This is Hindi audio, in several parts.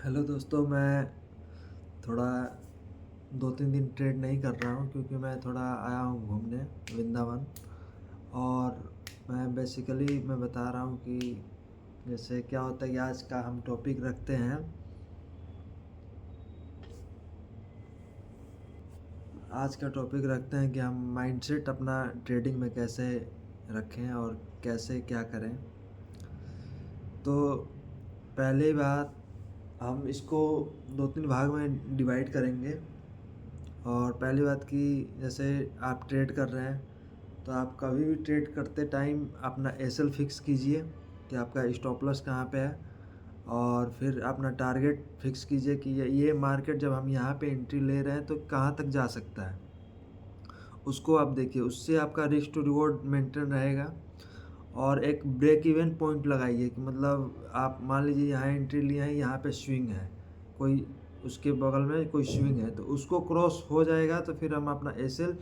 हेलो दोस्तों, मैं थोड़ा 2-3 दिन ट्रेड नहीं कर रहा हूँ क्योंकि मैं थोड़ा आया हूँ घूमने वृंदावन। और मैं बता रहा हूँ कि जैसे क्या होता है कि आज का हम टॉपिक रखते हैं। आज का टॉपिक रखते हैं कि हम माइंडसेट अपना ट्रेडिंग में कैसे रखें और कैसे क्या करें। तो पहली बात, हम इसको 2-3 भाग में डिवाइड करेंगे। और पहली बात कि जैसे आप ट्रेड कर रहे हैं तो आप कभी भी ट्रेड करते टाइम अपना एसएल फिक्स कीजिए कि आपका स्टॉप लॉस कहाँ पे है। और फिर अपना टारगेट फिक्स कीजिए कि ये मार्केट जब हम यहाँ पे एंट्री ले रहे हैं तो कहाँ तक जा सकता है, उसको आप देखिए। उससे आपका रिस्क टू रिवॉर्ड मेंटेन रहेगा। और एक ब्रेक इवन पॉइंट लगाइए कि मतलब आप मान लीजिए यहाँ एंट्री लिए हैं, यहाँ पे स्विंग है, कोई उसके बगल में कोई स्विंग है तो उसको क्रॉस हो जाएगा तो फिर हम अपना एसएल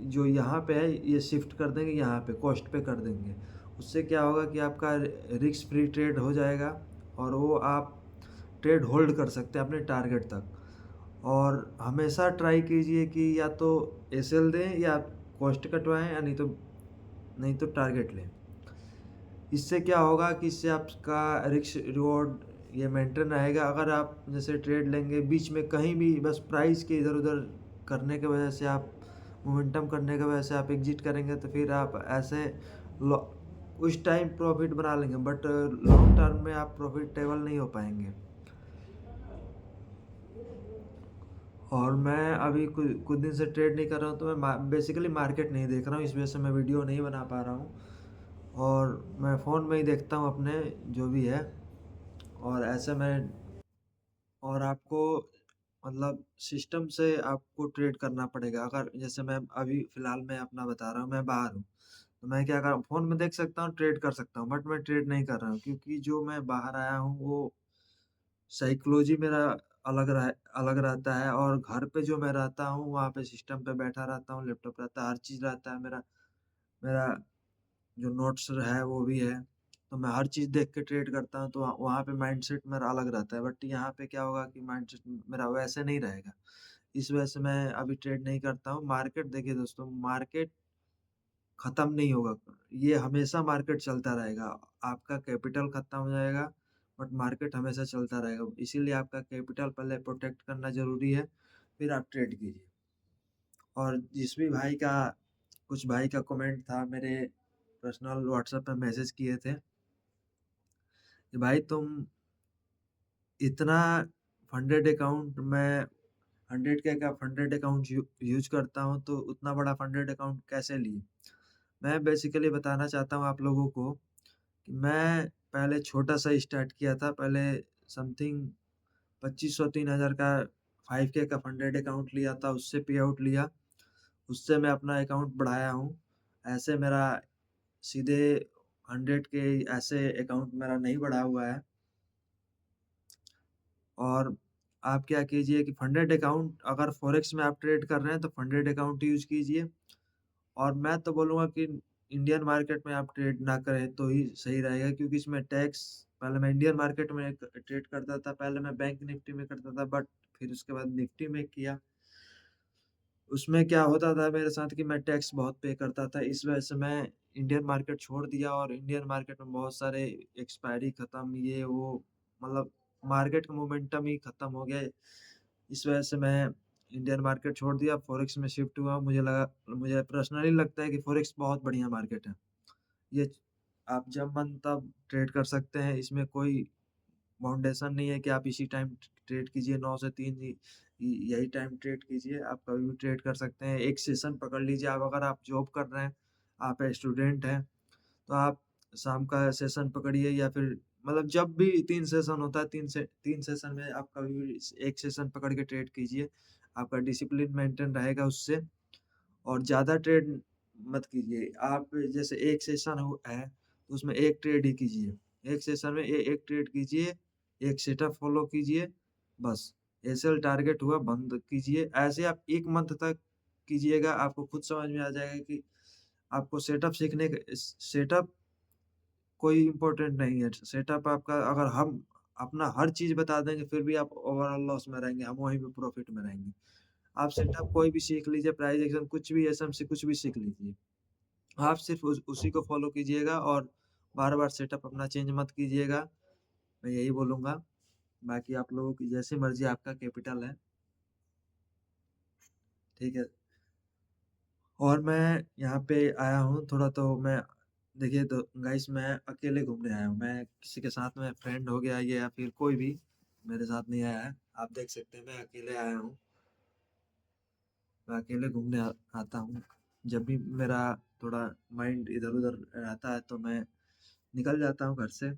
जो यहाँ पे है ये शिफ्ट कर देंगे, यहाँ पे कॉस्ट पे कर देंगे। उससे क्या होगा कि आपका रिस्क फ्री ट्रेड हो जाएगा और वो आप ट्रेड होल्ड कर सकते हैं अपने टारगेट तक। और हमेशा ट्राई कीजिए कि या तो एसएल दें या कॉस्ट कटवाएं या नहीं तो टारगेट लें। इससे क्या होगा कि इससे आपका रिस्क रिवॉर्ड ये मेंटेन रहेगा। अगर आप जैसे ट्रेड लेंगे बीच में कहीं भी बस प्राइस के इधर उधर करने की वजह से, आप मोमेंटम करने की वजह से आप एग्जिट करेंगे तो फिर आप ऐसे उस टाइम प्रॉफिट बना लेंगे, बट लॉन्ग टर्म में आप प्रॉफिटेबल नहीं हो पाएंगे। और मैं अभी कुछ दिन से ट्रेड नहीं कर रहा हूँ तो मैं बेसिकली मार्केट नहीं देख रहा हूँ, इस वजह से मैं वीडियो नहीं बना पा रहा हूँ। और मैं फ़ोन में ही देखता हूँ अपने जो भी है। और ऐसे मैं और आपको मतलब सिस्टम से आपको ट्रेड करना पड़ेगा। अगर जैसे मैं अभी फ़िलहाल मैं अपना बता रहा हूँ, मैं बाहर हूँ, तो मैं क्या कर फ़ोन में देख सकता हूँ, ट्रेड कर सकता हूँ, बट मैं ट्रेड नहीं कर रहा हूँ क्योंकि जो मैं बाहर आया हूँ वो साइकोलॉजी मेरा अलग रहता है। और घर पे जो मैं रहता हूँ वहाँ पे सिस्टम पे बैठा रहता हूँ, लैपटॉप रहता है, हर चीज़ रहता है मेरा। मेरा जो नोट्स है वो भी है, तो मैं हर चीज़ देख के ट्रेड करता हूँ, तो वहाँ पे माइंडसेट मेरा अलग रहता है। बट यहाँ पे क्या होगा कि माइंडसेट मेरा वैसे नहीं रहेगा। इस वजह से मैं अभी ट्रेड नहीं करता हूँ। मार्केट देखिए दोस्तों, मार्केट खत्म नहीं होगा, ये हमेशा मार्केट चलता रहेगा। आपका कैपिटल खत्म हो जाएगा बट मार्केट हमेशा चलता रहेगा। इसीलिए आपका कैपिटल पहले प्रोटेक्ट करना ज़रूरी है, फिर आप ट्रेड कीजिए। और जिस भी भाई का कुछ भाई का कमेंट था, मेरे पर्सनल व्हाट्सएप पे मैसेज किए थे कि भाई तुम इतना फंडेड अकाउंट, मैं 100 के का फंडेड अकाउंट यूज करता हूँ तो उतना बड़ा फंडेड अकाउंट कैसे लिए। मैं बेसिकली बताना चाहता हूँ आप लोगों को कि मैं पहले छोटा सा स्टार्ट किया था। पहले समथिंग 2500 3000 का 5K का फंडेड अकाउंट लिया था, उससे पे आउट लिया, उससे मैं अपना अकाउंट बढ़ाया हूँ। ऐसे मेरा सीधे 100 के ऐसे अकाउंट मेरा नहीं बढ़ा हुआ है। और आप क्या कीजिए कि फंडेड अकाउंट, अगर फॉरेक्स में आप ट्रेड कर रहे हैं तो फंडेड अकाउंट यूज़ कीजिए। और मैं तो बोलूँगा कि इंडियन मार्केट में आप ट्रेड ना करें तो ही सही रहेगा क्योंकि इसमें टैक्स, पहले मैं इंडियन मार्केट में ट्रेड करता था, पहले मैं बैंक निफ्टी में करता था, बट फिर उसके बाद निफ्टी में किया। उसमें क्या होता था मेरे साथ कि मैं टैक्स बहुत पे करता था, इस वजह से मैं इंडियन मार्केट छोड़ दिया। और इंडियन मार्केट में बहुत सारे एक्सपायरी खत्म, ये वो, मतलब मार्केट का मोमेंटम ही खत्म हो गया। इस वजह से मैं इंडियन मार्केट छोड़ दिया, फॉरेक्स में शिफ्ट हुआ। मुझे पर्सनली लगता है कि फॉरेक्स बहुत बढ़िया मार्केट है। ये आप जब मन तब ट्रेड कर सकते हैं, इसमें कोई बाउंडेशन नहीं है कि आप इसी टाइम ट्रेड कीजिए, 9 से 3 यही टाइम ट्रेड कीजिए। आप कभी भी ट्रेड कर सकते हैं। एक सेशन पकड़ लीजिए, आप अगर आप जॉब कर रहे हैं, आप स्टूडेंट हैं, तो आप शाम का सेशन पकड़िए या फिर मतलब जब भी 3 सेशन होता है, 3 सेशन में आप कभी भी एक सेशन पकड़ के ट्रेड कीजिए। आपका डिसिप्लिन मेंटेन रहेगा उससे। और ज़्यादा ट्रेड मत कीजिए। आप जैसे एक सेशन है तो उसमें एक ट्रेड ही कीजिए। एक सेशन में एक ट्रेड कीजिए, एक सेटअप फॉलो कीजिए, बस। एसएल टारगेट हुआ बंद कीजिए। ऐसे आप 1 मंथ तक कीजिएगा, आपको खुद समझ में आ जाएगा कि आपको सेटअप कोई इम्पोर्टेंट नहीं है। सेटअप आपका, अगर हम अपना हर चीज़ बता देंगे, फिर भी आप ओवरऑल लॉस में रहेंगे, हम वहीं पे प्रॉफ़िट में रहेंगे। आप सेटअप कोई भी सीख लीजिए, प्राइस एक्शन कुछ भी, एसएमसी कुछ भी सीख लीजिए। आप सिर्फ़ उसी को फ़ॉलो कीजिएगा और बार-बार सेटअप अपना चेंज मत कीजिएगा, मैं यही बोलूँगा। बाकी आप लोगों की जैसी मर्ज़ी, आपका कैपिटल है, ठीक है? और मैं यहाँ पे आया हूँ थोड़ा, तो मैं देखिए तो गाइस, मैं अकेले घूमने आया हूँ। मैं किसी के साथ में फ्रेंड हो गया ये या फिर कोई भी मेरे साथ नहीं आया है। आप देख सकते हैं मैं अकेले आया हूँ। मैं अकेले घूमने आता हूँ। जब भी मेरा थोड़ा माइंड इधर-उधर रहता है तो मैं निकल जाता हूँ घर से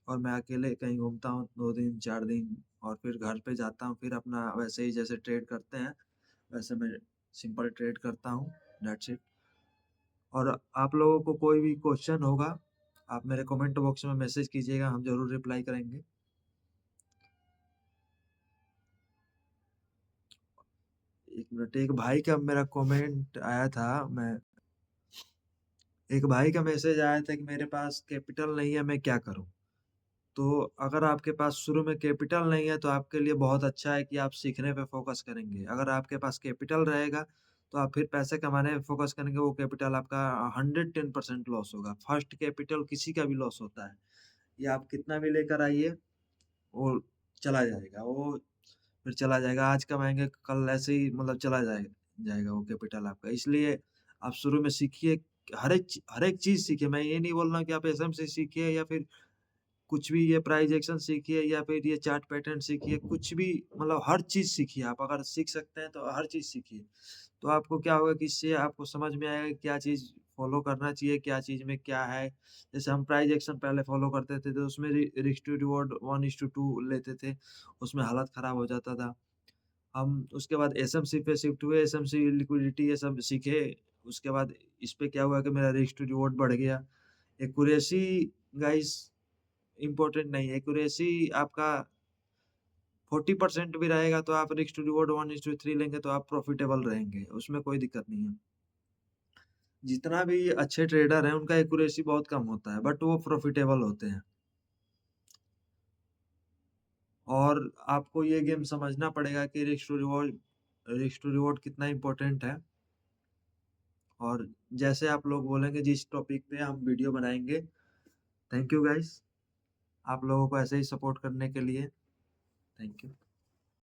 और मैं अकेले कहीं घूमता हूँ 2 दिन, 4 दिन और फिर घर पे जाता हूँ। फिर अपना वैसे ही जैसे ट्रेड करते हैं, वैसे मैं सिंपल ट्रेड करता हूँ, दैट्स इट। और आप लोगों को कोई भी क्वेश्चन होगा, आप मेरे कमेंट बॉक्स में मैसेज कीजिएगा, हम ज़रूर रिप्लाई करेंगे। एक मिनट, एक भाई का मेरा कमेंट आया था, मैं एक भाई का मैसेज आया था कि मेरे पास कैपिटल नहीं है, मैं क्या करूँ? तो अगर आपके पास शुरू में कैपिटल नहीं है, तो आपके लिए बहुत अच्छा है कि आप सीखने पे फ़ोकस करेंगे। अगर आपके पास कैपिटल रहेगा, तो आप फिर पैसे कमाने में फ़ोकस करेंगे, वो कैपिटल आपका 110% लॉस होगा। फर्स्ट कैपिटल किसी का भी लॉस होता है। ये आप कितना भी लेकर आइए, वो चला जाएगा, वो फिर चला जाएगा। आज कमाएँगे, कल ऐसे ही मतलब चला जाएगा वो कैपिटल आपका। इसलिए आप शुरू में सीखिए, हर एक चीज़ सीखिए। मैं ये नहीं बोल रहा हूँ कि आप एसएमसी सीखिए या फिर कुछ भी, ये प्राइस एक्शन सीखिए या फिर ये चार्ट पैटर्न सीखिए, कुछ भी मतलब हर चीज़ सीखिए। आप अगर सीख सकते हैं तो हर चीज़ सीखिए। तो आपको क्या होगा कि इससे आपको समझ में आएगा कि क्या चीज़ फ़ॉलो करना चाहिए, क्या चीज़ में क्या है। जैसे हम प्राइस एक्शन पहले फ़ॉलो करते थे, तो उसमें रिस्क टू रिवॉर्ड 1:2 लेते थे, उसमें हालत ख़राब हो जाता था। हम उसके बाद एसएमसी पे शिफ्ट हुए, एसएमसी लिक्विडिटी ये सब सीखे। उसके बाद इस पे क्या हुआ कि मेरा रिस्क टू रिवॉर्ड बढ़ गया। एक्यूरेसी गाइस इम्पोर्टेंट नहीं है, एक्यूरेसी आपका 40% भी रहेगा तो आप रिस्क टू रिवॉर्ड 1:3 लेंगे तो आप प्रॉफिटेबल रहेंगे, उसमें कोई दिक्कत नहीं है। जितना भी अच्छे ट्रेडर हैं उनका एक्यूरेसी बहुत कम होता है, बट वो प्रॉफिटेबल होते हैं। और आपको ये गेम समझना पड़ेगा कि रिस्क टू रिवॉर्ड कितना इम्पोर्टेंट है। और जैसे आप लोग बोलेंगे जिस टॉपिक पे हम वीडियो बनाएँगे। थैंक यू गाइस, आप लोगों को ऐसे ही सपोर्ट करने के लिए। Thank you.